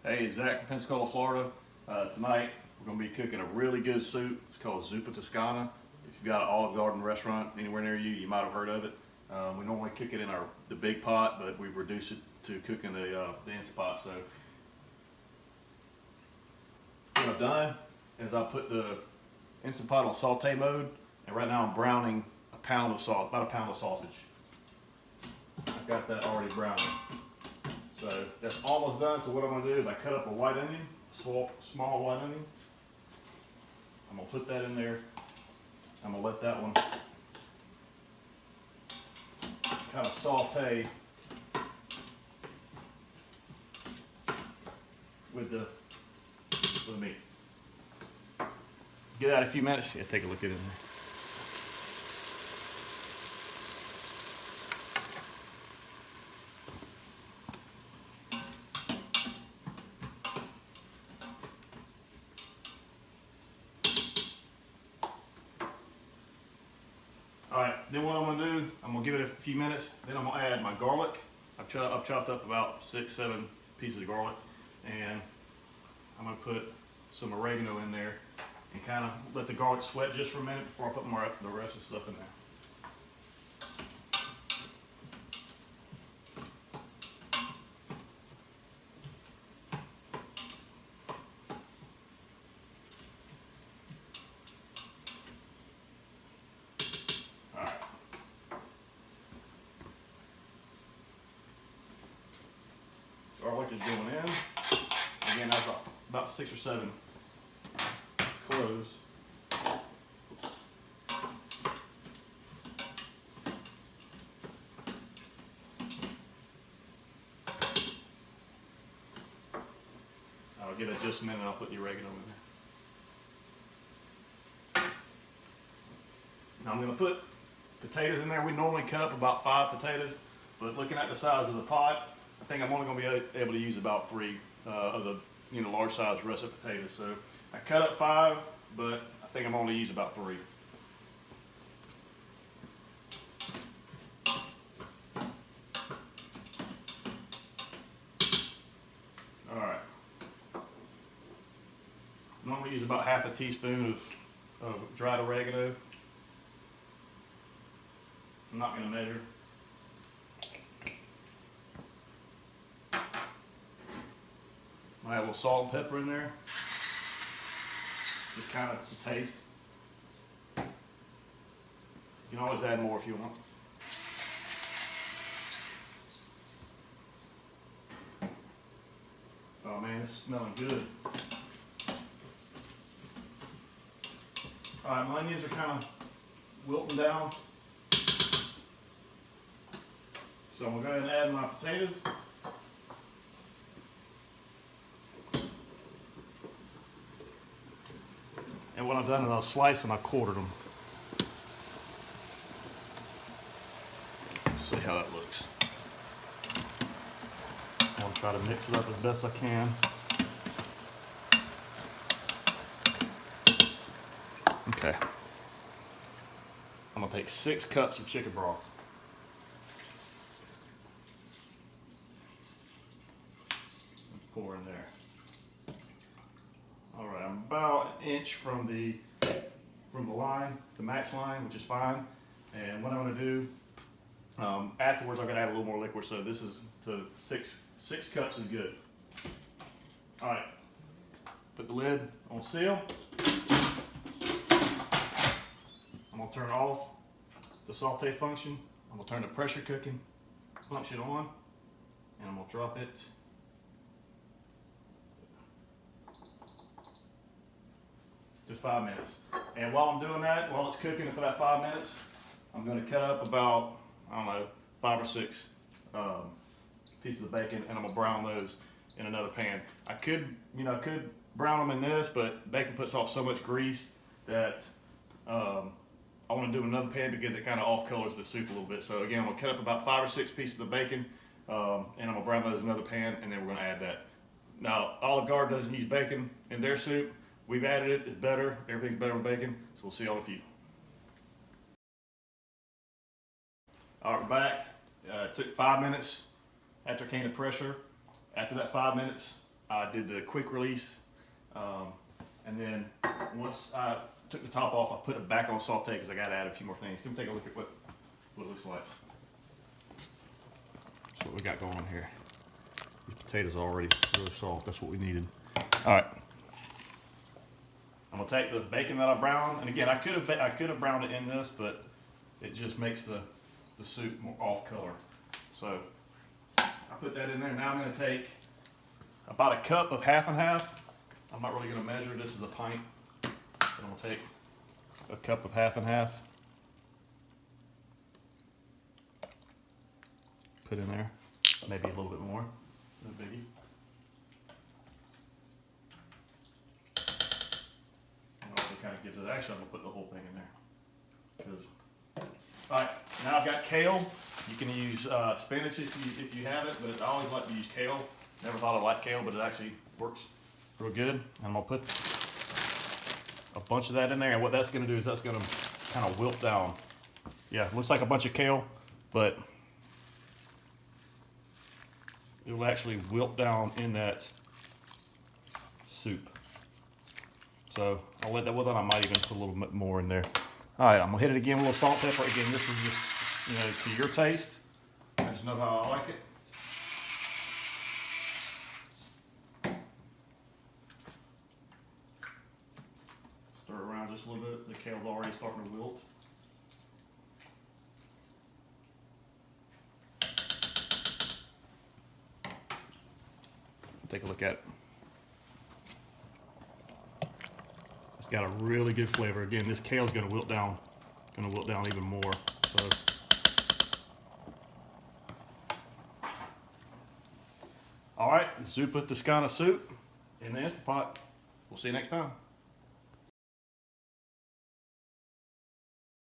Hey, it's Zach from Pensacola, Florida. Tonight we're going to be cooking a really good soup. It's called Zuppa Toscana. If you've got an Olive Garden restaurant anywhere near you, you might have heard of it. We normally cook it in the big pot, but we've reduced it to cooking the Instant Pot. So what I've done is I put the Instant Pot on saute mode, and right now I'm browning about a pound of sausage. I've got that already browning. So that's almost done. So what I'm going to do is I cut up a white onion, small white onion. I'm going to put that in there. I'm going to let that one kind of saute with the meat. Give that a few minutes. Yeah, take a look at it in there. Alright, then what I'm going to do, I'm going to give it a few minutes, then I'm going to add my garlic. I've chopped up about 6-7 pieces of garlic, and I'm going to put some oregano in there and kind of let the garlic sweat just for a minute before I put the rest of the stuff in there. Garlic is going in. Again, that's about 6 or 7 cloves. Oops. I'll give it just a minute. I'll put the oregano in there. Now I'm going to put potatoes in there. We normally cut up about 5 potatoes, but looking at the size of the pot, I think I'm only going to be able to use about 3 of the large size russet potatoes. So I cut up 5, but I think I'm only use about 3. All right. Normally use about half a teaspoon of dried oregano. I'm not going to measure. I have a little salt and pepper in there, just kind of to taste. You can always add more if you want. Oh man, this is smelling good. Alright, my onions are kind of wilting down. So I'm going to go ahead and add my potatoes. And what I've done is I'll slice and I've quartered them. Let's see how that looks. I'm going to try to mix it up as best I can. Okay. I'm going to take 6 cups of chicken broth. Pour in there. All right, I'm about an inch from the line, the max line, which is fine. And what I'm going to do afterwards, I'm going to add a little more liquid. So this is to 6 cups is good. All right, put the lid on seal. I'm going to turn off the saute function. I'm going to turn the pressure cooking function on, and I'm going to drop it. Just 5 minutes. And while I'm doing that, while it's cooking for that 5 minutes, I'm going to cut up about, I don't know, 5 or 6 pieces of bacon, and I'm going to brown those in another pan. I could brown them in this, but bacon puts off so much grease that I want to do another pan because it kind of off colors the soup a little bit. So again, I'm going to cut up about 5 or 6 pieces of bacon, and I'm going to brown those in another pan, and then we're going to add that. Now, Olive Garden doesn't use bacon in their soup. We've added it, it's better, everything's better with bacon, so we'll see y'all in a few. All right, we're back. It took 5 minutes after it came to pressure. After that 5 minutes, I did the quick release, and then once I took the top off, I put it back on saute because I got to add a few more things. Come take a look at what it looks like. That's what we got going on here. These potatoes are already really soft. That's what we needed. All right. I'm gonna take the bacon that I browned, and again, I could have browned it in this, but it just makes the soup more off color. So I put that in there. Now I'm gonna take about a cup of half and half. I'm not really gonna measure. This is a pint. But I'm gonna take a cup of half and half. Put in there. Maybe a little bit more. No biggie. Kind of gives it. Actually, I'm gonna put the whole thing in there. All right, now I've got kale. You can use spinach if you have it, but I always like to use kale. Never thought I liked kale, but it actually works real good. And I'm gonna put a bunch of that in there. And what that's gonna do is that's gonna kind of wilt down. Yeah, it looks like a bunch of kale, but it will actually wilt down in that soup. So I'll let that with it. I might even put a little bit more in there. All right, I'm gonna hit it again with a little salt, pepper. Again, this is just, to your taste. I just know how I like it. Stir it around just a little bit. The kale's already starting to wilt. Take a look at it. It's got a really good flavor. Again, this kale's gonna wilt down even more. So, all right, Zuppa Toscana soup in the Instapot. We'll see you next time.